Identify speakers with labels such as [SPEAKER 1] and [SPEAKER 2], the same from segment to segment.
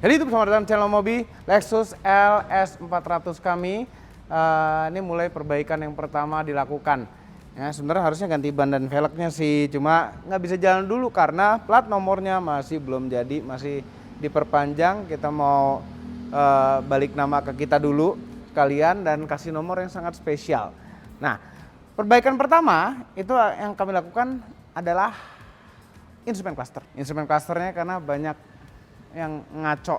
[SPEAKER 1] Jadi itu bersama dengan channel Mobi Lexus LS 400 kami. Ini mulai perbaikan yang pertama dilakukan. Ya, sebenarnya harusnya ganti ban dan velgnya sih, cuma nggak bisa jalan dulu karena plat nomornya masih belum jadi, masih diperpanjang. Kita mau balik nama ke kita dulu sekalian dan kasih nomor yang sangat spesial. Nah, perbaikan pertama itu yang kami lakukan adalah instrumen cluster. Instrumen clusternya karena banyak yang ngaco.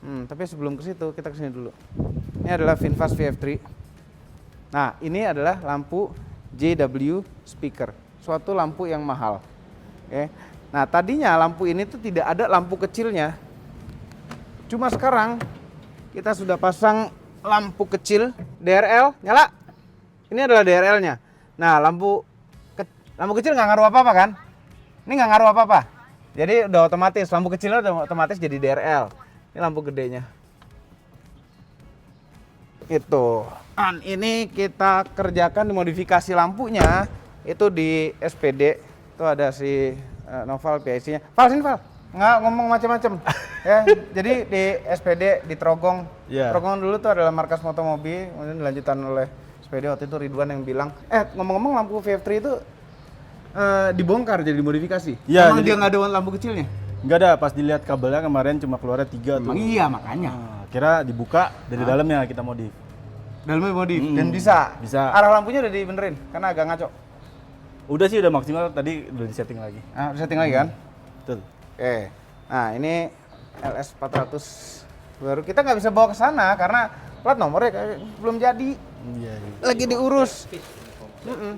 [SPEAKER 1] Tapi sebelum ke situ kita kesini dulu. Ini adalah VinFast VF3. Nah, ini adalah lampu JW speaker, suatu lampu yang mahal. Oke. Nah, tadinya lampu ini tuh tidak ada lampu kecilnya. Cuma sekarang kita sudah pasang lampu kecil DRL, nyala. Ini adalah DRL-nya. Nah, lampu kecil nggak ngaruh apa-apa kan? Ini nggak ngaruh apa-apa. Jadi udah otomatis, lampu kecilnya udah otomatis jadi DRL. Ini lampu gedenya. Itu. Dan ini kita kerjakan dimodifikasi lampunya itu di SPD. Itu ada si Noval PIC-nya. Val, sini Val. Nggak ngomong macam-macam. Ya, jadi di SPD di Trogong.
[SPEAKER 2] Yeah.
[SPEAKER 1] Trogong dulu tuh adalah markas Motomobi, kemudian dilanjutan oleh SPD. Waktu itu Ridwan yang bilang, ngomong-ngomong lampu VF3 itu dibongkar jadi dimodifikasi.
[SPEAKER 2] Iya,
[SPEAKER 1] Emang
[SPEAKER 2] jadi
[SPEAKER 1] dia nggak ada lampu kecilnya?
[SPEAKER 2] nggak ada, pas dilihat kabelnya kemarin cuma keluarnya 3 tuh.
[SPEAKER 1] Emang iya makanya.
[SPEAKER 2] Kira dibuka dari dalamnya kita modif.
[SPEAKER 1] Dalamnya modif dan bisa.
[SPEAKER 2] Bisa.
[SPEAKER 1] Arah lampunya udah dibenerin karena agak ngaco.
[SPEAKER 2] Udah sih udah maksimal, tadi udah disetting lagi.
[SPEAKER 1] Nah, udah setting lagi kan?
[SPEAKER 2] Betul.
[SPEAKER 1] Oke. Nah, ini LS 400 baru kita nggak bisa bawa ke sana karena plat nomornya belum jadi.
[SPEAKER 2] Iya.
[SPEAKER 1] Lagi diurus.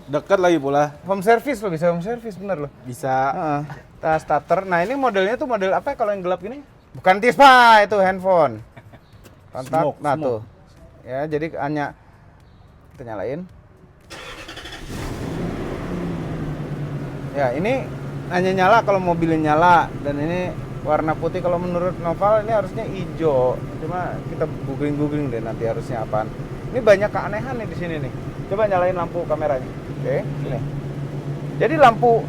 [SPEAKER 2] Dekat lagi pula.
[SPEAKER 1] Home service lo, bisa home service bener loh.
[SPEAKER 2] Bisa.
[SPEAKER 1] Tas starter. Nah, ini modelnya tuh model apa ya kalau yang gelap gini? Bukan Tispa, itu handphone. Kontak.
[SPEAKER 2] Smoke,
[SPEAKER 1] Nah,
[SPEAKER 2] smoke.
[SPEAKER 1] tuh. Ya, jadi hanya kita nyalain. Ya, ini hanya nyala kalau mobilnya nyala dan ini warna putih. Kalau menurut Noval ini harusnya hijau. Cuma kita googling deh nanti harusnya apaan. Ini banyak keanehan nih di sini nih. Coba nyalain lampu kameranya. Oke, sini. Jadi lampu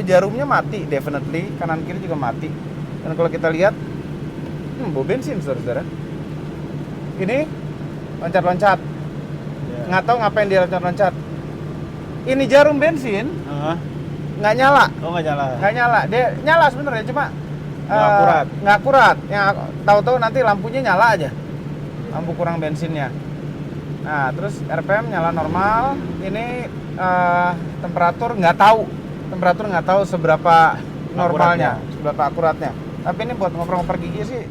[SPEAKER 1] jarumnya mati definitely, kanan kiri juga mati. Dan kalau kita lihat bau bensin saudara-saudara. Ini loncat-loncat. Nggak tahu ngapain dia loncat-loncat. Ini jarum bensin nggak nyala.
[SPEAKER 2] Oh, nggak nyala.
[SPEAKER 1] Nggak nyala. Dia nyala sebenarnya cuma
[SPEAKER 2] Nggak akurat.
[SPEAKER 1] Nggak akurat. Yang tahu-tahu nanti lampunya nyala aja. Lampu kurang bensinnya. Nah, terus RPM nyala normal. Ini temperatur nggak tahu. Temperatur nggak tahu seberapa normalnya, seberapa akuratnya. Tapi ini buat ngoper-ngoper gigi sih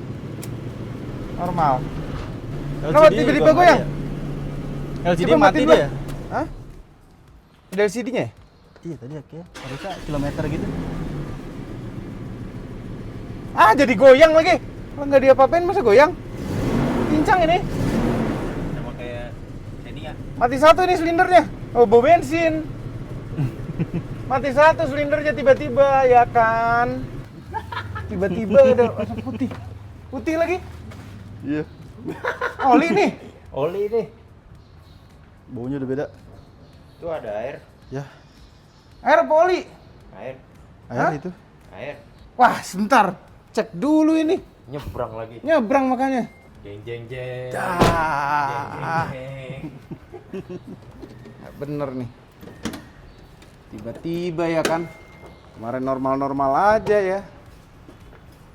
[SPEAKER 1] normal. Kenapa tiba-tiba goyang?
[SPEAKER 2] LCD
[SPEAKER 1] Coba
[SPEAKER 2] mati
[SPEAKER 1] matiin dulu.
[SPEAKER 2] dia.
[SPEAKER 1] Hah? Ada LCD-nya ya?
[SPEAKER 2] Iya tadi ya, kayak harusnya kilometer gitu.
[SPEAKER 1] Ah, jadi goyang lagi. Kalau nggak diapa-apain masa goyang? Pincang ini.
[SPEAKER 3] Sama kayak ini ya.
[SPEAKER 1] Mati satu ini silindernya. Oh, bau bensin. Mati satu silindernya tiba-tiba, ya kan? Tiba-tiba ada asap putih. Putih lagi.
[SPEAKER 2] Iya.
[SPEAKER 1] Oli nih.
[SPEAKER 3] Oli nih.
[SPEAKER 2] Baunya udah beda.
[SPEAKER 3] Itu ada air.
[SPEAKER 2] Ya.
[SPEAKER 1] Air apa oli?
[SPEAKER 3] Air.
[SPEAKER 2] Air
[SPEAKER 1] Hah?
[SPEAKER 2] itu.
[SPEAKER 3] Air.
[SPEAKER 1] Wah, sebentar. Cek dulu ini.
[SPEAKER 3] Nyebrang lagi.
[SPEAKER 1] Nyebrang makanya.
[SPEAKER 3] Jeng jeng jeng.
[SPEAKER 1] Dah.
[SPEAKER 3] Jeng, jeng.
[SPEAKER 1] Nggak bener nih. Tiba-tiba ya kan. Kemarin normal-normal aja ya.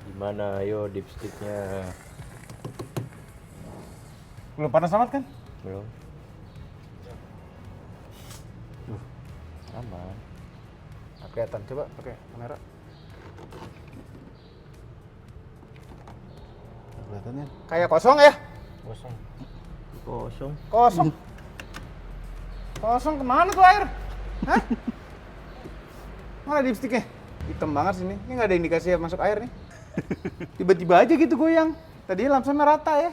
[SPEAKER 3] Gimana ayo dipsticknya?
[SPEAKER 1] Belum panas amat kan?
[SPEAKER 3] Belum. Aman.
[SPEAKER 1] Nggak kelihatan. Coba pakai kamera.
[SPEAKER 2] Kelihatannya.
[SPEAKER 1] Kayak kosong ya?
[SPEAKER 3] Kosong. Kosong.
[SPEAKER 1] Kosong. Kosong kemana tuh air? Hah? Mana dipstiknya? Hitam banget sini. Ini nggak ada indikasi masuk air nih. Tiba-tiba aja gitu goyang. Tadinya lampunya rata ya.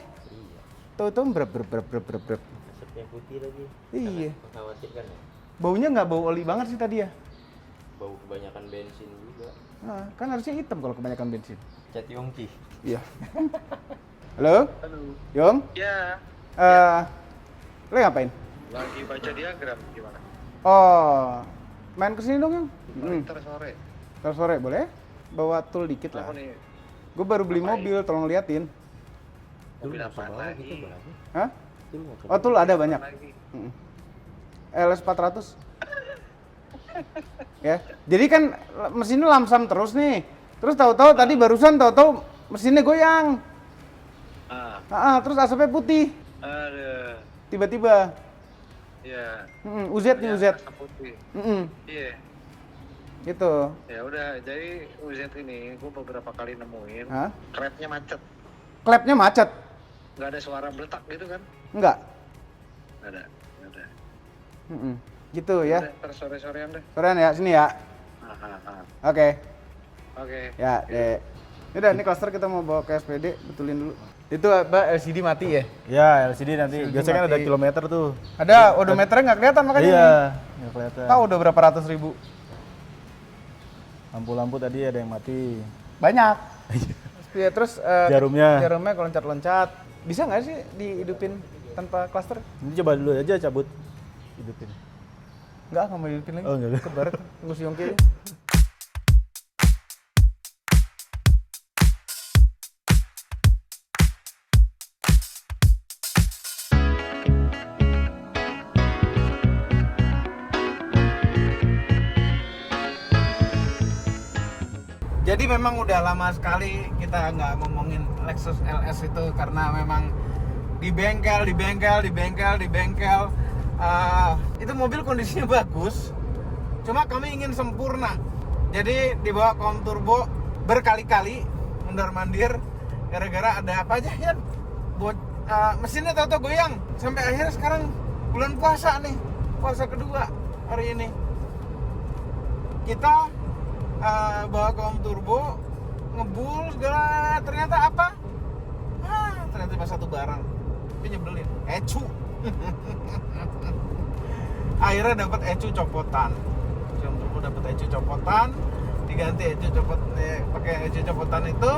[SPEAKER 1] Tahu-tahu brep.
[SPEAKER 3] Asapnya putih lagi.
[SPEAKER 1] Iya.
[SPEAKER 3] Mengkhawatirkan ya.
[SPEAKER 1] Baunya nggak bau oli banget sih tadi ya.
[SPEAKER 3] Bau kebanyakan bensin juga.
[SPEAKER 1] Nah, kan harusnya hitam kalau kebanyakan bensin.
[SPEAKER 3] Cat Yongki.
[SPEAKER 1] Iya. Halo?
[SPEAKER 4] Halo.
[SPEAKER 1] Yong?
[SPEAKER 4] Ya,
[SPEAKER 1] Lo ngapain?
[SPEAKER 4] lagi baca diagram gimana?
[SPEAKER 1] Oh, main kesini dong Yong.
[SPEAKER 4] Ntar sore.
[SPEAKER 1] Ntar sore boleh? Bawa tool dikit lah.
[SPEAKER 4] Apa nih?
[SPEAKER 1] Gue baru beli mobil, tolong liatin.
[SPEAKER 4] Mobil apaan lagi?
[SPEAKER 1] Hah?
[SPEAKER 3] Itu lu nggak
[SPEAKER 1] Oh tuh ada banyak.
[SPEAKER 4] Lagi.
[SPEAKER 1] LS 400. Ya, jadi kan mesinnya lamsam terus nih. Terus tahu-tahu tadi barusan tahu-tahu mesinnya goyang. Terus asapnya putih.
[SPEAKER 4] Aduh.
[SPEAKER 1] Tiba-tiba.
[SPEAKER 4] Ya.
[SPEAKER 1] UZ nih UZ.
[SPEAKER 4] Asap putih. Iya.
[SPEAKER 1] Gitu.
[SPEAKER 4] Ya udah, jadi UZ ini gue beberapa kali nemuin.
[SPEAKER 1] Hah?
[SPEAKER 4] Klepnya macet.
[SPEAKER 1] Klepnya macet?
[SPEAKER 4] Nggak ada suara beletak gitu kan?
[SPEAKER 1] Enggak.
[SPEAKER 4] Nggak ada. Nggak ada.
[SPEAKER 1] Gitu ya.
[SPEAKER 4] Udah, ntar sore-sorean deh.
[SPEAKER 1] Sorean ya, sini ya. Oke.
[SPEAKER 4] Oke.
[SPEAKER 1] Ya, deh. Udah, ini cluster kita mau bawa ke SPD, betulin dulu. Itu apa LCD mati ya?
[SPEAKER 2] Ya LCD nanti.
[SPEAKER 1] LCD
[SPEAKER 2] Biasanya kan ada
[SPEAKER 1] mati.
[SPEAKER 2] kilometer tuh.
[SPEAKER 1] Ada odometernya nggak kelihatan makanya
[SPEAKER 2] Iya,
[SPEAKER 1] nih.
[SPEAKER 2] nggak kelihatan.
[SPEAKER 1] Tahu udah berapa ratus ribu?
[SPEAKER 2] Lampu-lampu tadi ada yang mati.
[SPEAKER 1] Banyak. Ya, terus
[SPEAKER 2] Jarumnya.
[SPEAKER 1] Jarumnya kalau loncat-loncat. Bisa nggak sih dihidupin tanpa cluster?
[SPEAKER 2] Nanti coba dulu aja cabut. Hidupin.
[SPEAKER 1] Nggak mau dihidupin lagi.
[SPEAKER 2] Oh, nggak.
[SPEAKER 1] Kebaret, tunggu si Yongki. Jadi memang udah lama sekali kita nggak ngomongin Lexus LS itu karena memang di bengkel. Itu mobil kondisinya bagus, cuma kami ingin sempurna. Jadi dibawa kaum turbo berkali-kali mondar-mandir gara-gara ada apa aja ya? Mesinnya tahu-tahu goyang sampai akhirnya sekarang bulan puasa nih, puasa kedua hari ini. Kita bawa kaum turbo ngebul segala, ternyata apa? Ternyata cuma satu barang. Itu nyebelin, ecu. Akhirnya dapat ecu copotan. Kaum turbo dapat ecu copotan, diganti ecu copot, pakai ecu copotan itu.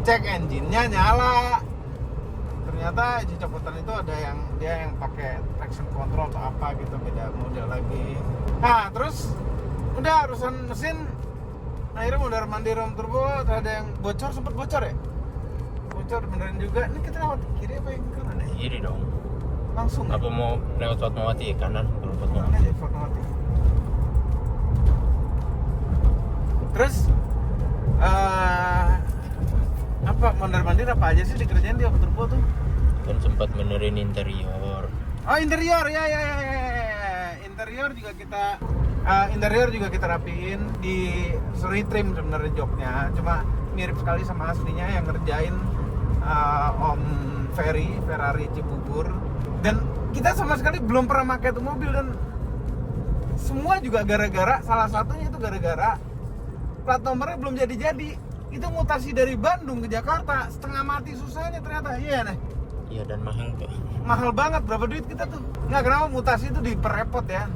[SPEAKER 1] Cek engine-nya nyala. Ternyata ecu copotan itu ada yang dia yang pakai traction control atau apa gitu, beda model lagi. Nah, terus udah urusan mesin akhirnya mondar-mandir rom turbo, ada yang bocor, sempat bocor ya? Bocor beneran juga. Ini kita lewat kiri apa yang kanan ya?
[SPEAKER 3] Kiri dong.
[SPEAKER 1] Langsung ya?
[SPEAKER 3] Apa mau lewat Fatmawati kanan? Kalau
[SPEAKER 1] Kanan
[SPEAKER 3] Fatmawati.
[SPEAKER 1] aja, Fatmawati. Terus apa mondar-mandir apa aja sih dikerjain di Om Turbo tuh?
[SPEAKER 3] Kan sempat benerin interior.
[SPEAKER 1] Oh, interior ya. Interior juga kita rapiin, di retrim sebenarnya joknya, cuma mirip sekali sama aslinya yang ngerjain Om Ferrari Cibubur. Dan kita sama sekali belum pernah pakai itu mobil, dan semua juga gara-gara, salah satunya itu gara-gara plat nomornya belum jadi-jadi. Itu mutasi dari Bandung ke Jakarta, setengah mati susahnya ternyata. Iya nih.
[SPEAKER 3] Iya, dan mahal tuh.
[SPEAKER 1] Mahal banget, berapa duit kita tuh? Nggak, kenapa mutasi itu diperrepot ya?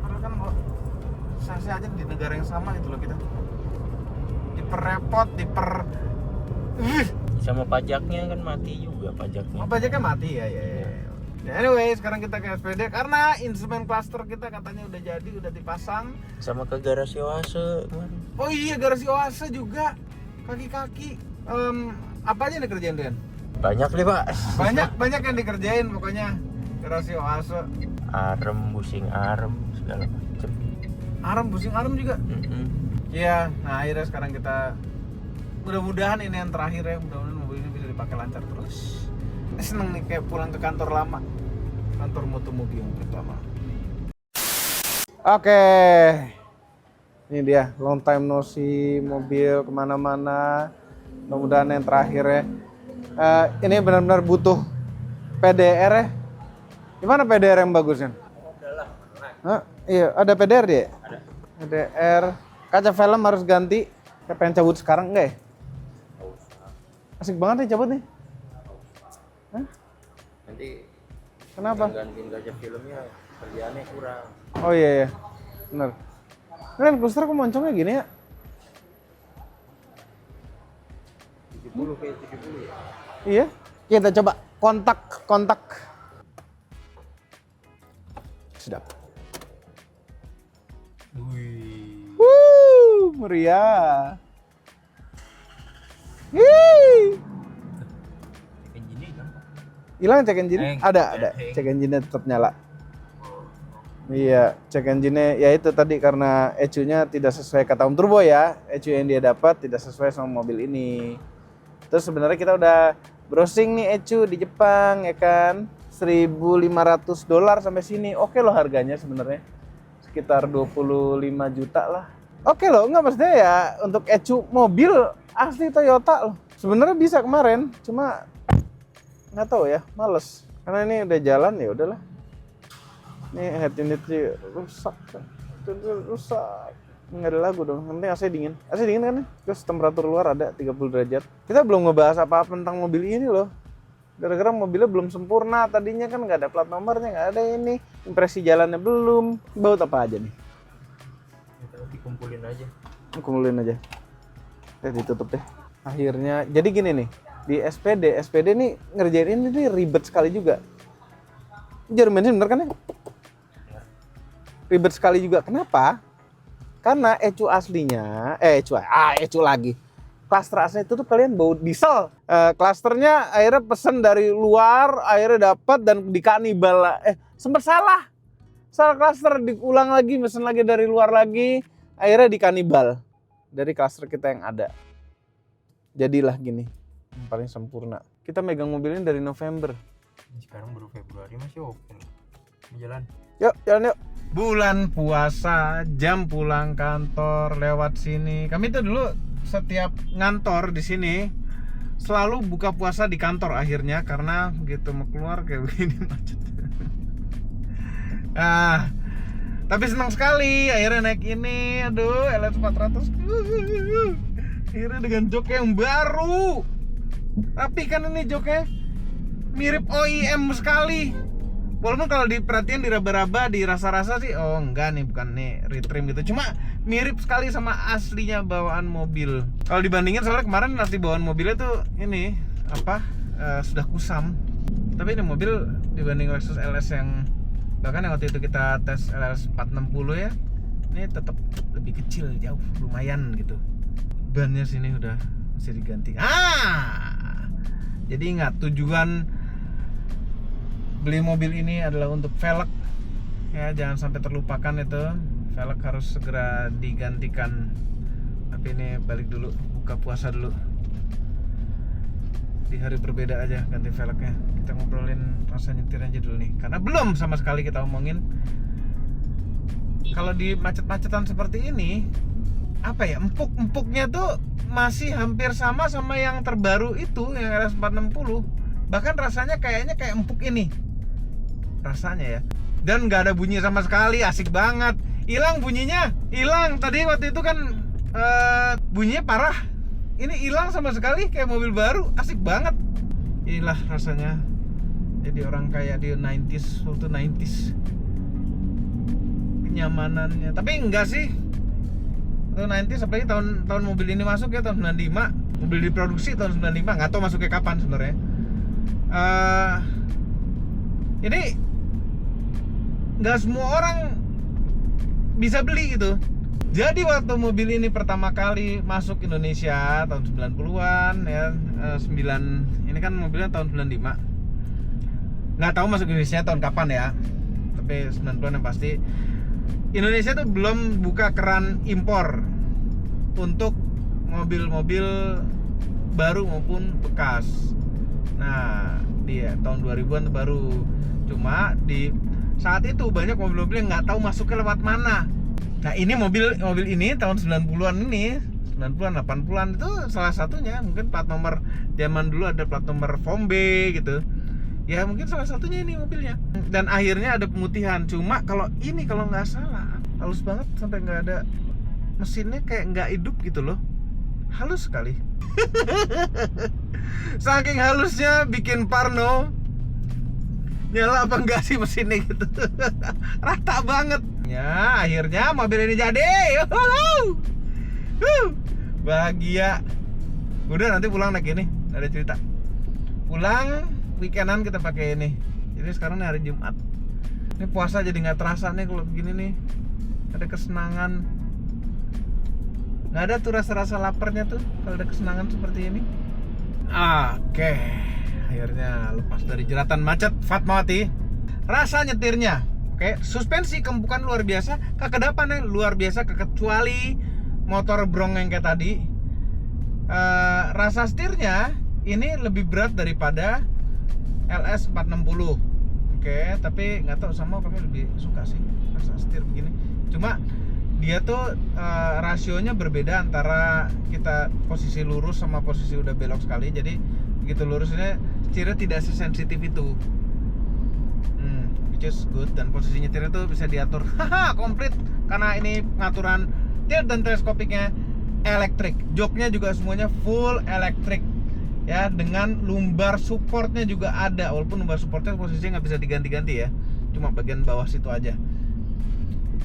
[SPEAKER 1] Karena kan saya aja di negara yang sama gitu loh kita. Diperrepot,
[SPEAKER 3] Sama pajaknya kan mati juga pajaknya.
[SPEAKER 1] pajaknya mati ya. Anyway, sekarang kita ke SPD karena instrumen cluster kita katanya udah jadi, udah dipasang.
[SPEAKER 3] Sama ke garasi oase kemarin.
[SPEAKER 1] Oh iya, garasi oase juga. Kaki-kaki. Apa aja yang dikerjain, Den?
[SPEAKER 3] Banyak deh pak.
[SPEAKER 1] Banyak yang dikerjain pokoknya. Garasi oase.
[SPEAKER 3] Arem, busing arem, segala macem.
[SPEAKER 1] Busing arem juga. Iya, nah akhirnya sekarang kita mudah-mudahan ini yang terakhir ya, mudah-mudahan mobil ini bisa dipakai lancar terus. Seneng nih kayak pulang ke kantor lama, kantor Motomobi yang pertama. Oke, ini dia long time no see mobil kemana-mana. Mudah-mudahan yang terakhir ya. Ini benar-benar butuh PDR ya. Gimana PDR yang bagusnya? Iya, ada PDR dia? Ada. PDR. Kaca film harus ganti. Kayak pengen cabut sekarang enggak ya? Asik banget nih cabut nih. Hah?
[SPEAKER 3] Nanti
[SPEAKER 1] Kenapa?
[SPEAKER 3] gantiin kaca filmnya, kerjaannya kurang.
[SPEAKER 1] Oh iya. Bener. Kan cluster kok moncongnya gini ya?
[SPEAKER 3] 70 kayak 70 ya?
[SPEAKER 1] Iya. Kita coba kontak. Sedap.
[SPEAKER 3] Wih.
[SPEAKER 1] Meriah. Hilang cek engine? Ada. Cek engine-nya tetap nyala. Iya, cek engine-nya ya itu tadi karena ECU-nya tidak sesuai kata Om Turbo ya. ECU yang dia dapat tidak sesuai sama mobil ini. Terus sebenarnya kita udah browsing nih ECU di Jepang ya kan. $1.500 sampai sini. Oke loh harganya sebenarnya. Sekitar 25 juta lah. Oke loh, enggak maksudnya ya untuk ECU mobil asli Toyota loh. Sebenarnya bisa kemarin, cuma nggak tahu ya, males. Karena ini udah jalan ya udahlah. Ini head unitnya rusak. Nggak ada lagu dong, yang penting AC dingin. AC dingin kan? Terus temperatur luar ada 30 derajat. Kita belum ngebahas apa-apa tentang mobil ini loh. Gara-gara mobilnya belum sempurna, tadinya kan nggak ada plat nomornya, nggak ada ini. Impresi jalannya belum. Baut apa aja nih?
[SPEAKER 3] Dikumpulin aja.
[SPEAKER 1] Kumpulin aja. Ditutup deh. Akhirnya, jadi gini nih. Di SPD nih ngerjain ini ribet sekali juga. Jarum bensin bener kan ya? Ribet sekali juga. Kenapa? Karena ECU aslinya, ECU lagi. Cluster aslinya itu tuh kalian bau diesel. Clusternya akhirnya pesen dari luar, akhirnya dapat dan dikanibal. Sempat salah cluster, diulang lagi, pesen lagi dari luar lagi, akhirnya dikanibal dari cluster kita yang ada. Jadilah gini, yang paling sempurna. Kita megang mobil ini dari November.
[SPEAKER 3] Sekarang baru Februari masih oke. Jalan.
[SPEAKER 1] Yuk, jalan yuk. Bulan puasa, jam pulang kantor lewat sini. Kami tuh dulu setiap ngantor di sini selalu buka puasa di kantor akhirnya karena begitu mau keluar kayak begini macet. Tapi senang sekali akhirnya naik ini. Aduh, LS 400. Akhirnya dengan jok yang baru. Rapi kan ini joknya. Mirip OEM sekali. Walaupun kalau diperhatiin diraba-raba, dirasa-rasa sih, oh enggak nih, bukan nih retrim gitu. Cuma mirip sekali sama aslinya bawaan mobil. Kalau dibandingin soalnya kemarin asli bawaan mobilnya tuh ini sudah kusam. Tapi ini mobil dibanding Lexus LS yang bahkan yang waktu itu kita tes LS 460 ya, ini tetap lebih kecil jauh, lumayan gitu. Bannya sini udah mesti diganti. Jadi ingat tujuan beli mobil ini adalah untuk velg ya, jangan sampai terlupakan itu. Velg harus segera digantikan. Tapi ini balik dulu, buka puasa dulu. Di hari berbeda aja ganti velgnya. Kita ngobrolin rasa nyetir aja dulu nih, karena belum sama sekali kita omongin. Kalau di macet-macetan seperti ini, apa ya, empuk-empuknya tuh masih hampir sama yang terbaru itu, yang RS 460. Bahkan rasanya kayaknya kayak empuk ini rasanya ya. Dan nggak ada bunyi sama sekali, asik banget. Hilang bunyinya, hilang. Tadi waktu itu kan bunyinya parah. Ini hilang sama sekali kayak mobil baru, asik banget. Inilah rasanya jadi orang kayak di 90s, waktu 90s. Kenyamanannya. Tapi enggak sih. Waktu 90s, apalagi tahun mobil ini masuk ya, tahun 95. Mobil diproduksi tahun 95, nggak tahu masuknya kapan sebenarnya. Ini nggak semua orang bisa beli gitu. Jadi waktu mobil ini pertama kali masuk Indonesia tahun 90-an ya, ini kan mobilnya tahun 95. Nggak tahu masuk Indonesia tahun kapan ya, tapi 90-an yang pasti. Indonesia tuh belum buka keran impor untuk mobil-mobil baru maupun bekas. Nah, di tahun 2000-an tuh baru. Cuma di saat itu banyak mobil-mobil yang nggak tahu masuknya lewat mana. Nah, ini mobil ini tahun 90-an ini, 90-an, 80-an itu salah satunya. Mungkin plat nomor zaman dulu ada plat nomor Form B gitu. Ya mungkin salah satunya ini mobilnya. Dan akhirnya ada pemutihan. Cuma kalau ini kalau nggak salah halus banget sampai nggak ada mesinnya, kayak nggak hidup gitu loh. Halus sekali. Saking halusnya bikin parno. Nyala apa enggak sih mesinnya gitu. Rata banget. Ya akhirnya mobil ini jadi. Bahagia. Udah nanti pulang naik ini, nggak ada cerita. Pulang weekendan kita pakai ini. Jadi sekarang ini hari Jumat. Ini puasa jadi nggak terasa nih kalau begini nih. Ada kesenangan. Nggak ada tuh rasa-rasa laparnya tuh kalau ada kesenangan seperti ini. Oke. akhirnya lepas dari jeratan macet Fatmawati. Rasa nyetirnya, oke, suspensi kembukan luar biasa, kekedapannya luar biasa, kecuali motor brong yang kayak tadi. Rasa setirnya ini lebih berat daripada LS 460. Oke, tapi nggak tahu, sama kami lebih suka sih rasa setir begini. Cuma dia tuh rasionya berbeda antara kita posisi lurus sama posisi udah belok sekali. Jadi begitu lurusnya setirnya tidak sesensitif itu. Which is good, dan posisi nyetirnya tuh bisa diatur komplit karena ini pengaturan tilt dan teleskopiknya elektrik. Joknya juga semuanya full elektrik ya, dengan lumbar supportnya juga ada, walaupun lumbar supportnya posisinya nggak bisa diganti-ganti ya, cuma bagian bawah situ aja.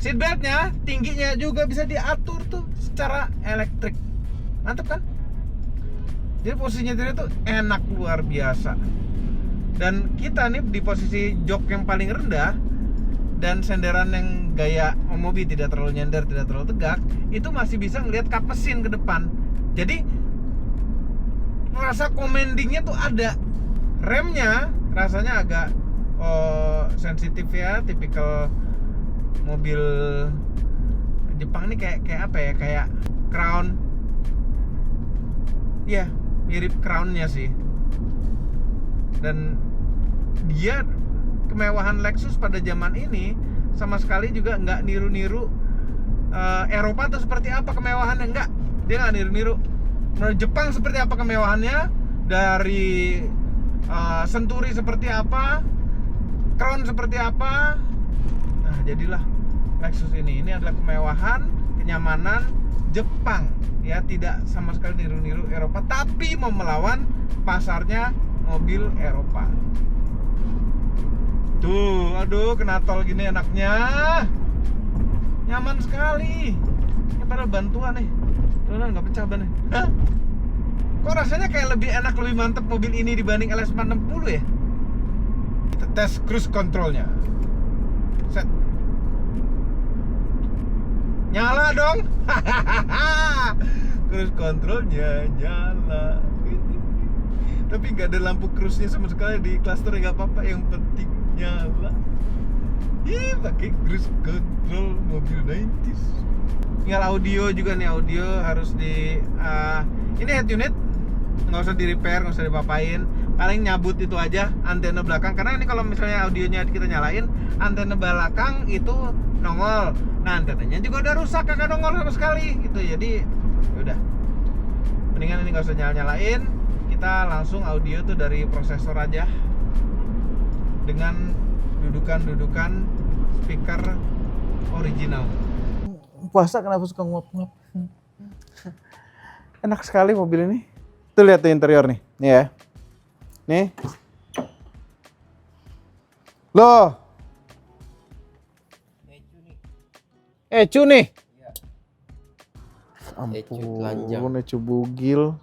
[SPEAKER 1] Seatbeltnya tingginya juga bisa diatur tuh secara elektrik, mantep kan? Jadi posisi nyetirnya tuh enak luar biasa. Dan kita nih di posisi jok yang paling rendah dan senderan yang gaya mobil, tidak terlalu nyender, tidak terlalu tegak, itu masih bisa ngelihat kap mesin ke depan. Jadi rasa commandingnya tuh ada. Remnya rasanya agak sensitif ya, tipikal mobil Jepang nih, kayak apa ya, kayak Crown. Ya, mirip Crown-nya sih. Dan dia, kemewahan Lexus pada zaman ini sama sekali juga nggak niru-niru Eropa tuh seperti apa kemewahannya, enggak. Dia nggak niru-niru. Menurut Jepang seperti apa kemewahannya, dari Senturi seperti apa, Crown seperti apa. Nah, jadilah Lexus ini adalah kemewahan, kenyamanan Jepang ya, tidak sama sekali niru-niru Eropa, tapi mau melawan pasarnya mobil Eropa. Tuh, aduh, kena tol gini enaknya, nyaman sekali. Ini padahal bantuan nih, tuh nggak pecah bannya. Hah? Kok rasanya kayak lebih enak, lebih mantep mobil ini dibanding LS 460 ya? Kita tes cruise controlnya. Set. Nyala dong. Cruise controlnya nyala. Tapi nggak ada lampu cruise-nya sama sekali di cluster, nggak apa-apa, yang penting nyala. Ih, pakai cruise control mobil 90s. Tinggal audio juga nih, audio harus di ini head unit nggak usah di repair, nggak usah dipapain, paling nyabut itu aja antena belakang, karena ini kalau misalnya audionya kita nyalain, antena belakang itu nongol, nah antenanya juga udah rusak, kagak nongol sama sekali gitu. Jadi udah, mendingan ini nggak usah nyalain, kita langsung audio tuh dari prosesor aja dengan dudukan speaker original. Puasa kenapa suka nguap-nguap? Enak sekali mobil ini. Tuh lihat tuh interior nih. Nih ya. Nih. Loh. Ecu nih. Ampun, Ecu bugil.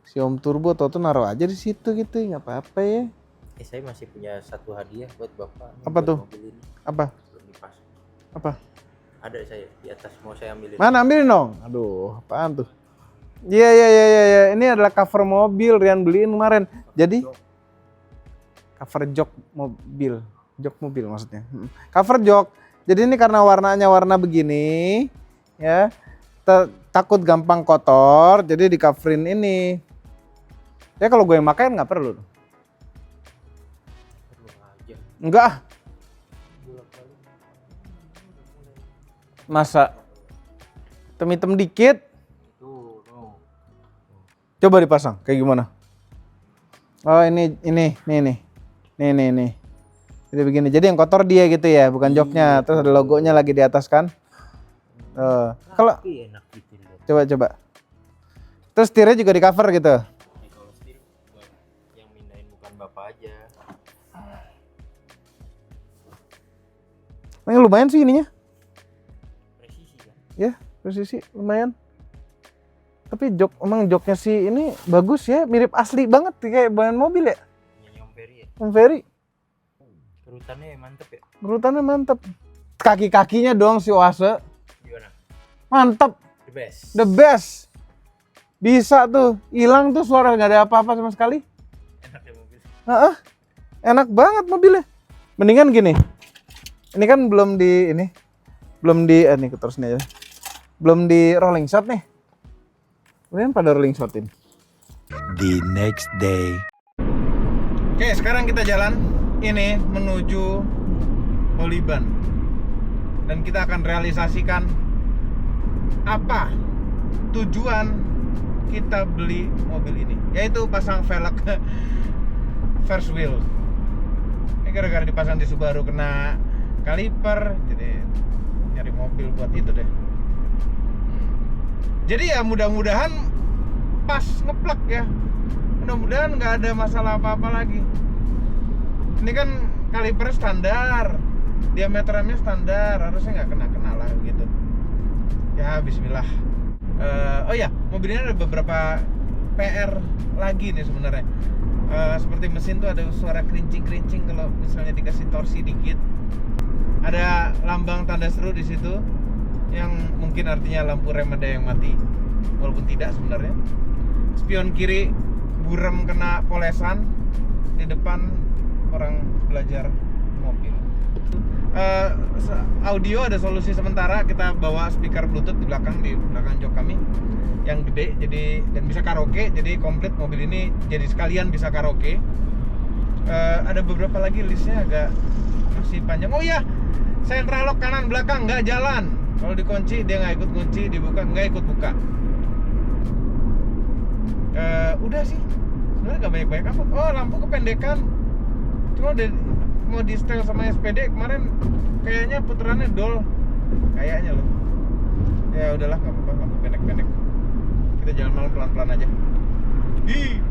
[SPEAKER 1] Si Om Turbo tau tuh naruh aja di situ gitu, nggak apa-apa ya.
[SPEAKER 3] Saya masih punya satu hadiah buat Bapak.
[SPEAKER 1] Apa tuh?
[SPEAKER 3] Mobil ini.
[SPEAKER 1] Apa?
[SPEAKER 3] Belum dipasang.
[SPEAKER 1] Apa?
[SPEAKER 3] Ada saya di atas, mau saya ambilin.
[SPEAKER 1] Mana, ambilin dong. Aduh, apaan tuh? Iya. Ini adalah cover mobil Rian beliin kemarin. Jadi cover jok mobil maksudnya. Cover jok. Jadi ini karena warnanya warna begini, ya. Takut gampang kotor, jadi di coverin ini. Ya kalau gue yang pakai nggak perlu.
[SPEAKER 3] Perlu aja.
[SPEAKER 1] Enggak. Masa hitam-hitam dikit. Coba dipasang kayak gimana? Oh ini. Jadi begini. Jadi yang kotor dia gitu ya, bukan joknya. Terus ada logonya lagi di atas kan? Kalau
[SPEAKER 3] enak gitu.
[SPEAKER 1] coba. Terus setirnya juga di cover gitu.
[SPEAKER 3] Ya, kalau setir yang mindahin bukan Bapak aja.
[SPEAKER 1] Ini lumayan sih ininya.
[SPEAKER 3] Presisi kan?
[SPEAKER 1] Ya, presisi lumayan. Tapi emang joknya sih ini bagus ya, mirip asli banget kayak bahan mobil ya.
[SPEAKER 3] Ini Om Ferry ya?
[SPEAKER 1] Om Ferry.
[SPEAKER 3] Kerutannya mantep ya?
[SPEAKER 1] Kerutannya mantep. Kaki-kakinya dong si Oase.
[SPEAKER 3] Gimana?
[SPEAKER 1] Mantep.
[SPEAKER 3] The best.
[SPEAKER 1] The best. Bisa tuh, hilang tuh suara, nggak ada apa-apa sama sekali.
[SPEAKER 3] Enak ya mobil.
[SPEAKER 1] Enak banget mobilnya. Mendingan gini. Ini kan belum di ini terus nih aja. Belum di rolling shot nih. Kemudian pada rolling shotin.
[SPEAKER 5] The next day.
[SPEAKER 1] Oke, sekarang kita jalan ini menuju Holiban. Dan kita akan realisasikan apa tujuan kita beli mobil ini, yaitu pasang velg first wheel. Ini gara-gara dipasang di Subaru kena kaliper, jadi nyari mobil buat itu deh. Jadi ya mudah-mudahan pas ngeplek ya. Mudah-mudahan nggak ada masalah apa-apa lagi. Ini kan kaliper standar, diameter remnya standar, harusnya nggak kena lah gitu. Ya Bismillah. Oh ya, mobil ini ada beberapa PR lagi nih sebenarnya. Seperti mesin tuh ada suara kerincing-kerincing kalau misalnya dikasih torsi dikit. Ada lambang tanda seru di situ yang mungkin artinya lampu rem ada yang mati, walaupun tidak sebenarnya. Spion kiri buram kena polesan, di depan orang belajar mobil. Audio ada solusi sementara, kita bawa speaker bluetooth di belakang jok kami yang gede, jadi dan bisa karaoke, jadi komplit mobil ini jadi sekalian bisa karaoke. Ada beberapa lagi listnya agak masih panjang. Oh ya, sentral lock kanan belakang nggak jalan, kalau dikunci dia nggak ikut kunci, dibuka nggak ikut buka. Udah sih sebenarnya nggak banyak amat. Oh, lampu kependekan, cuma udah mau di setel sama SPD kemarin kayaknya puterannya dol kayaknya loh. Ya udahlah, nggak apa-apa, lampu pendek-pendek. Kita jalan malam pelan-pelan aja di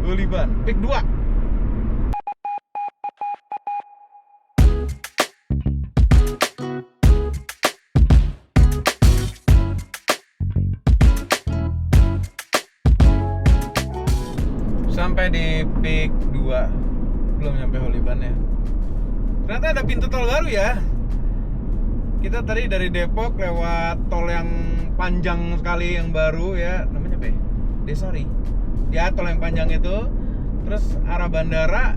[SPEAKER 1] Holiban Peak 2. Sampai di Peak 2, belum nyampe Holiban ya. Ternyata ada pintu tol baru ya. Kita tadi dari Depok lewat tol yang panjang sekali yang baru ya, namanya apa ya? Desari. Ya, tol yang panjang itu. Terus arah bandara,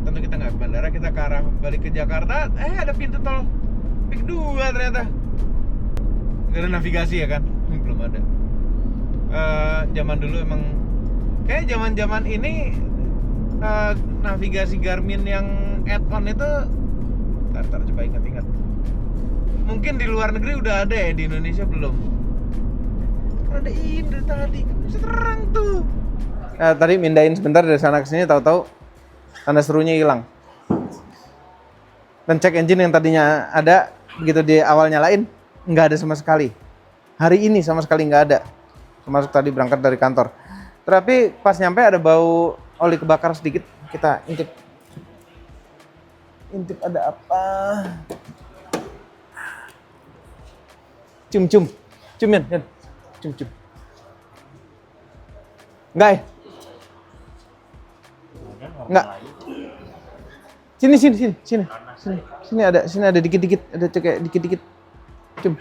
[SPEAKER 1] tentu kita nggak ke bandara, kita ke arah balik ke Jakarta. Ada pintu tol Peak 2 ternyata. Gak ada navigasi ya kan? Belum ada. Zaman dulu emang kayak zaman ini navigasi Garmin yang add-on itu tar coba ingat-ingat. Mungkin di luar negeri udah ada ya, di Indonesia belum. Kan ada ini tadi, bisa terang tuh. Tadi mindahin sebentar dari sana ke sini, tahu-tahu tanda serunya hilang. Dan check engine yang tadinya ada begitu di awal nyalain, nggak ada sama sekali. Hari ini sama sekali nggak ada. Termasuk tadi berangkat dari kantor. Tapi pas nyampe ada bau oli kebakar sedikit, kita intip ada apa. Cium Yan. Cium. Enggak ya? Enggak. Sini ada dikit-dikit, ada kayak dikit-dikit. Cium.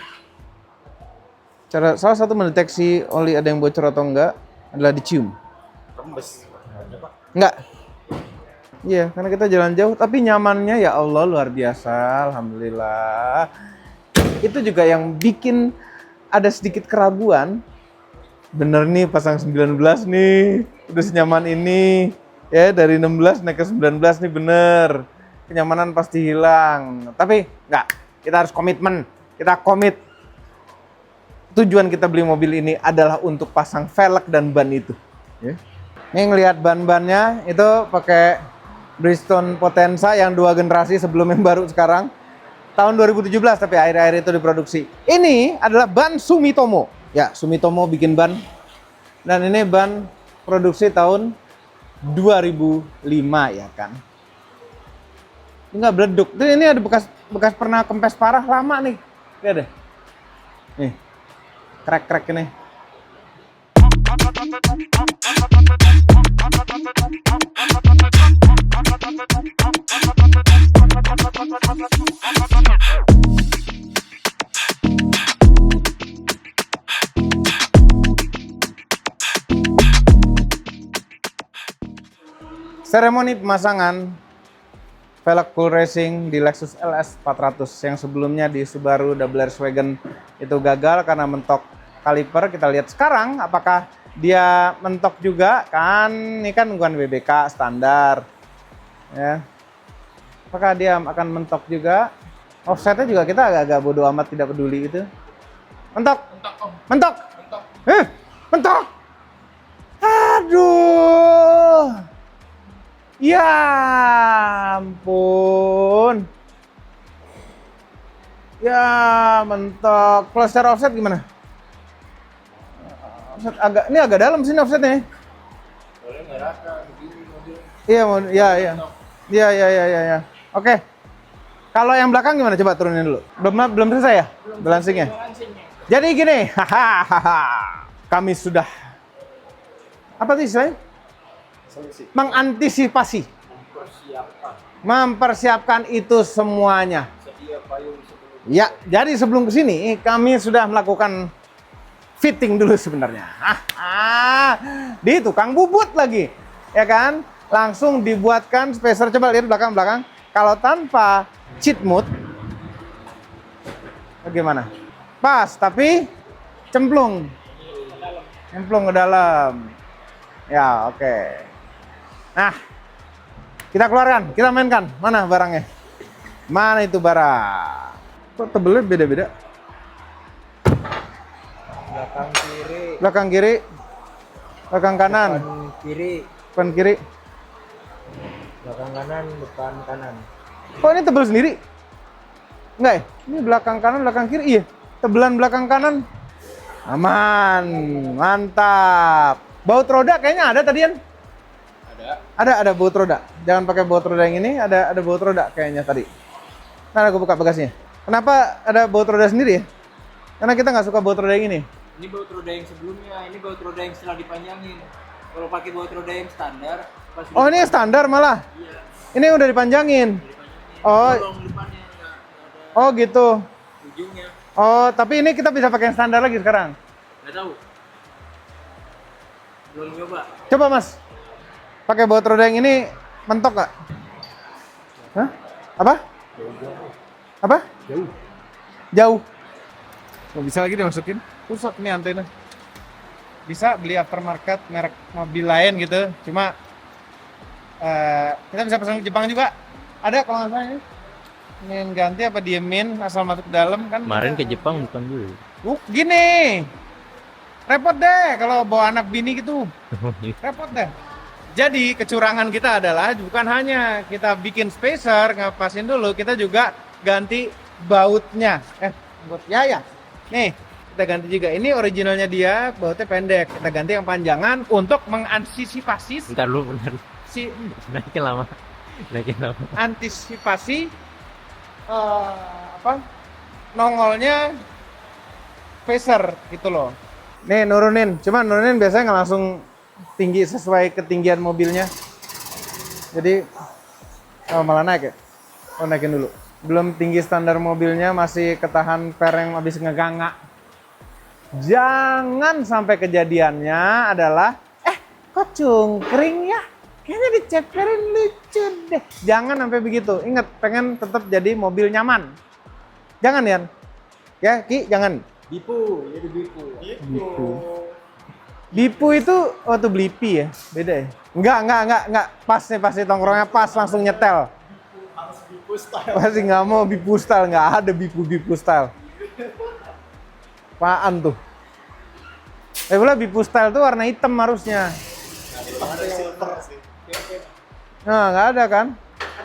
[SPEAKER 1] Salah satu mendeteksi oli ada yang bocor atau enggak adalah dicium.
[SPEAKER 2] Rembes.
[SPEAKER 1] Enggak. Iya, karena kita jalan jauh, tapi nyamannya ya Allah luar biasa, alhamdulillah. Itu juga yang bikin ada sedikit keraguan. Bener nih pasang 19 nih, udah senyaman ini. Ya dari 16 naik ke 19 nih bener. Kenyamanan pasti hilang. Tapi enggak, kita harus komitmen. Kita komit. Tujuan kita beli mobil ini adalah untuk pasang velg dan ban itu. Ya. Ini ngelihat ban-bannya itu pakai Bridgestone Potenza yang 2 generasi sebelum yang baru sekarang. Tahun 2017 tapi akhir-akhir itu diproduksi. Ini adalah ban Sumitomo. Ya, Sumitomo bikin ban. Dan ini ban produksi tahun 2005 ya kan. Ini nggak beleduk. Ini ada bekas pernah kempes parah lama nih. Lihat deh. Nih. Krek-krek ini. Seremoni pemasangan velg full racing di Lexus LS 400 yang sebelumnya di Subaru WRX-Wagon itu gagal karena mentok kaliper. Kita lihat sekarang apakah dia mentok juga kan. Ini kan bukan BBK standar ya. Apakah dia akan mentok juga? Offsetnya juga kita agak-agak bodo amat, tidak peduli itu. Mentok. Mentok. Mentok. Aduh. Ya ampun. Ya mentok. Kalau secara offset gimana? Offset agak, ini agak dalam sini offsetnya. Iya, iya. Oke. Kalau yang belakang gimana? Coba turunin dulu. Belum selesai ya? Balancingnya. Jadi gini, kami sudah apa sih istilahnya? Mengantisipasi, mempersiapkan itu semuanya. Ya, jadi sebelum kesini kami sudah melakukan fitting dulu sebenarnya. Di tukang bubut lagi, ya kan? Langsung dibuatkan spacer. Coba lihat belakang. Kalau tanpa cheat mode, bagaimana? Pas, tapi cemplung ke dalam. Ya, oke. Nah, kita keluarkan, kita mainkan. Mana barangnya? Mana itu barang? Kok tebelnya beda-beda? Belakang kiri, belakang kanan, depan kiri,
[SPEAKER 3] Belakang kanan, depan kanan.
[SPEAKER 1] kok ini tebel sendiri? Enggak ya? Ini belakang kanan, belakang kiri, iya. Tebelan belakang kanan. Aman, mantap. Baut roda kayaknya ada tadi kan? Ada baut roda. Jangan pakai baut roda yang ini, ada baut roda kayaknya tadi. Nah, aku buka bagasinya. Kenapa ada baut roda sendiri ya? Karena kita nggak suka baut roda yang ini.
[SPEAKER 6] Ini baut roda yang sebelumnya, ini baut roda yang setelah dipanjangin. Kalau pakai baut roda yang standar, pas
[SPEAKER 1] Oh, ini standar malah.
[SPEAKER 6] iya,
[SPEAKER 1] Ini udah dipanjangin. Oh,
[SPEAKER 6] bolong depannya nggak ada
[SPEAKER 1] oh gitu.
[SPEAKER 6] ujungnya.
[SPEAKER 1] Oh, tapi ini kita bisa pakai yang standar lagi sekarang.
[SPEAKER 6] Nggak tahu. Belum nyoba.
[SPEAKER 1] Coba Mas, pakai baut roda yang ini mentok nggak? Hah? Apa? Apa? Jauh. Nggak bisa lagi dimasukin. Rusak nih antena. Bisa beli aftermarket merek mobil lain gitu. Cuma kita bisa pesan ke Jepang juga. Ada kalau nggak salah ini. Ini yang ganti apa diemin asal masuk ke dalam kan?
[SPEAKER 3] Kemarin ke Jepang bukan dulu.
[SPEAKER 1] Gini. Repot deh kalau bawa anak bini gitu. Repot deh. Jadi kecurangan kita adalah bukan hanya kita bikin spacer, ngapasin dulu, kita juga ganti bautnya. Baut ya. Nih, kita ganti juga. Ini originalnya dia, bautnya pendek. Kita ganti yang panjangan untuk mengantisipasi
[SPEAKER 3] Bentar lu, bentar.
[SPEAKER 1] si
[SPEAKER 3] Naikin lama.
[SPEAKER 1] antisipasi nongolnya spacer gitu loh. Nih nurunin, cuma nurunin biasanya nggak langsung tinggi sesuai ketinggian mobilnya. Jadi malah naik ya. Oh, naikin dulu. Belum tinggi standar mobilnya, masih ketahan per yang habis ngeganga. Jangan sampai kejadiannya adalah kok cungkring ya? Kayaknya diceperin lucu deh. Jangan sampai begitu. Ingat, pengen tetap jadi mobil nyaman. Jangan ya. Ya, Ki, jangan.
[SPEAKER 6] Bipu, jadi bipu.
[SPEAKER 1] Bipu itu waktu Blipi ya? Beda ya? Enggak. Pas nih tongkrongnya pas langsung nyetel. Harus Bipu style. Pasti nggak mau Bipu style, nggak ada Bipu style. Apaan tuh? Pula Bipu style tuh warna hitam harusnya. Nah, nggak ada kan?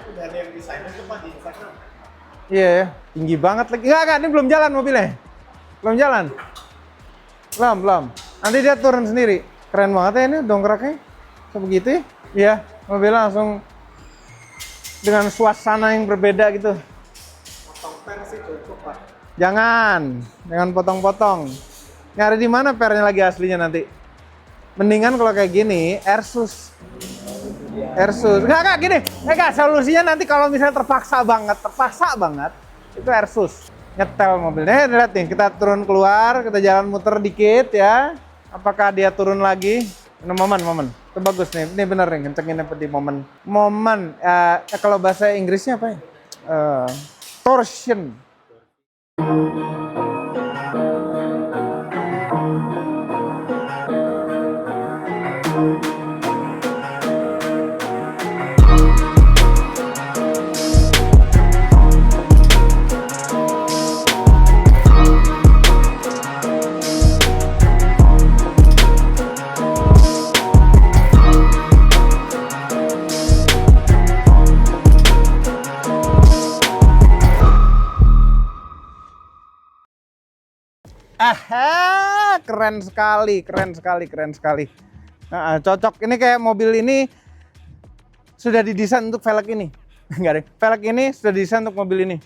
[SPEAKER 1] Udah ada yang desainnya cuma di Instagram. Iya ya, tinggi banget lagi. Enggak, ini belum jalan mobilnya. Belum jalan. Belum. Nanti dia turun sendiri. Keren banget ya ini dongkraknya. Sebegitu ya. Iya, mobilnya langsung dengan suasana yang berbeda gitu. Potong per sih cukup, Pak. Jangan potong-potong. Nyari di mana pernya lagi aslinya nanti? Mendingan kalau kayak gini, Airsus. Enggak gini. Enggak, solusinya nanti kalau misalnya terpaksa banget, itu Airsus. Nyetel mobilnya. Lihat nih, kita turun keluar, kita jalan muter dikit ya. Apakah dia turun lagi? Ini momen. Itu bagus nih. Ini bener nih, kencengin apa di momen. Momen, kalau bahasa Inggrisnya apa ya? Torsion. Keren sekali. Nah, cocok. Ini kayak mobil ini sudah didesain untuk velg ini. Enggak deh. Velg ini sudah didesain untuk mobil ini.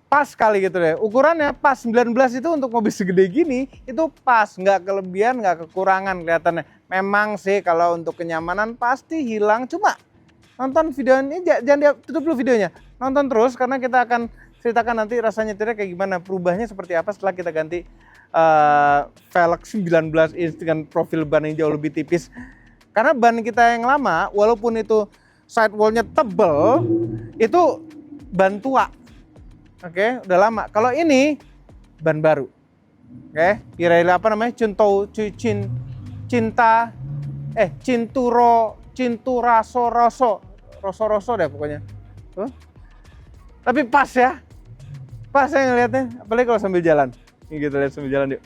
[SPEAKER 1] Pas sekali gitu deh. Ukurannya pas 19 itu untuk mobil segede gini itu pas, nggak kelebihan, nggak kekurangan kelihatannya. Memang sih kalau untuk kenyamanan pasti hilang. Cuma nonton video ini jangan tutup dulu videonya. Nonton terus karena kita akan ceritakan nanti rasanya nyetirnya kayak gimana, perubahannya seperti apa setelah kita ganti velg 19 inch dengan profil ban yang jauh lebih tipis. Karena ban kita yang lama, walaupun itu sidewallnya tebel, itu ban tua. Oke, udah lama. Kalau ini ban baru. Oke, Pirelli apa namanya? Rosso deh pokoknya. Tuh. Tapi pas ya. Pas saya ngeliatnya, apalagi kalau sambil jalan. Ini kita lihat sambil jalan yuk.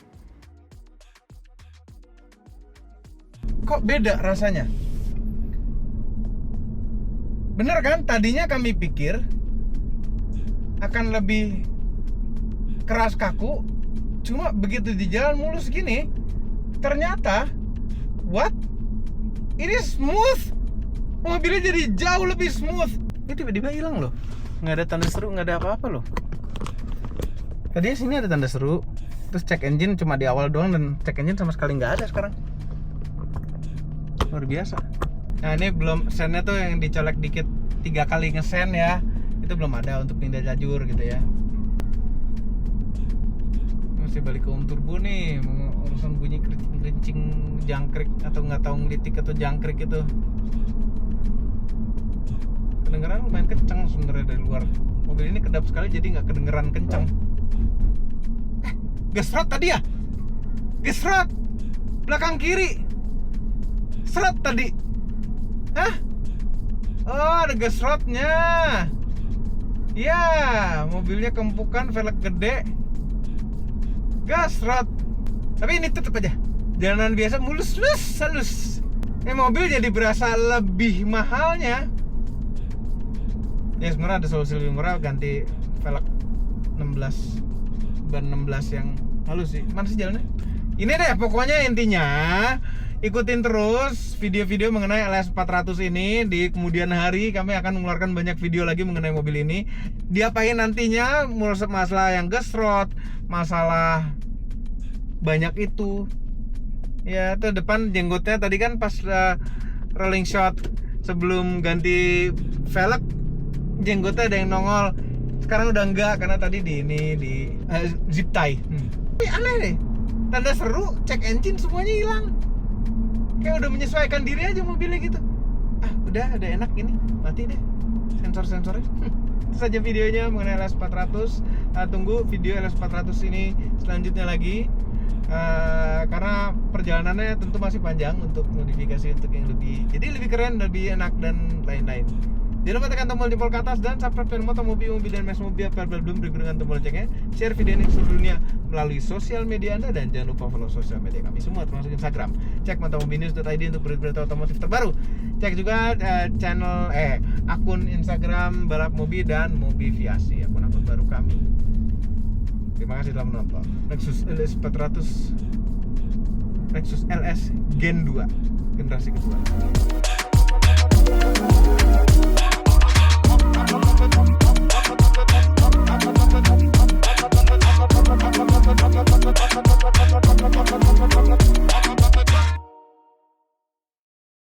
[SPEAKER 1] Kok beda rasanya? Bener kan? Tadinya kami pikir akan lebih keras kaku. Cuma begitu di jalan mulus gini, ternyata what? Ini smooth. Mobilnya jadi jauh lebih smooth. Ini tiba-tiba hilang loh. Nggak ada tanda seru, nggak ada apa-apa loh. Tadinya sini ada tanda seru, terus cek engine cuma di awal doang dan cek engine sama sekali nggak ada sekarang. Luar biasa. Nah ini belum, sennya tuh yang dicolek dikit 3 kali ngesen ya, itu belum ada untuk pindah lajur gitu ya. Masih balik ke turbo nih, urusan bunyi kerincing jangkrik atau nggak tahu ngelitik atau jangkrik itu. Kedengeran lumayan kenceng sebenarnya dari luar. Mobil ini kedap sekali jadi nggak kedengeran kenceng. Gesrot tadi ya? Gesrot belakang kiri. Seret tadi. Hah? Oh, ada gesrotnya. Ya, mobilnya kempukan, velg gede. Gesrot. Tapi ini tetap aja jalanan biasa mulus halus. Mobil jadi berasa lebih mahalnya. Ya sebenarnya ada solusi lebih murah, ganti velg 16 ban 16 yang halus sih. Mana sih jalannya? Ini deh pokoknya intinya ikutin terus video-video mengenai LS 400 ini. Di kemudian hari kami akan mengeluarkan banyak video lagi mengenai mobil ini. Diapain nantinya, masalah yang gesrot, masalah banyak itu. Ya tuh depan jenggotnya tadi kan pas rolling shot sebelum ganti velg, jenggotnya ada yang nongol. Sekarang udah enggak karena tadi di zip tie. Tapi aneh deh. Tanda seru, cek engine semuanya hilang. Kayak udah menyesuaikan diri aja mobilnya gitu. Udah ada enak ini. Mati deh sensor-sensornya. Itu saja videonya mengenai LS 400. Tunggu video LS 400 ini selanjutnya lagi. Karena perjalanannya tentu masih panjang untuk modifikasi untuk yang lebih keren, lebih enak dan lain-lain. Jangan lupa tekan tombol jempol ke atas dan subscribe channel Motomobi dan Mas Mobi belum berikut dengan tombol loncengnya. Share video ini ke seluruh dunia melalui sosial media Anda dan jangan lupa follow sosial media kami semua termasuk Instagram. Cek motomobinews.id untuk berita otomotif terbaru. Cek juga akun Instagram Balap Mobi dan Mobiviasi, akun-akun baru kami. Terima kasih telah menonton. Lexus LS 400, Lexus LS Gen 2 generasi kedua.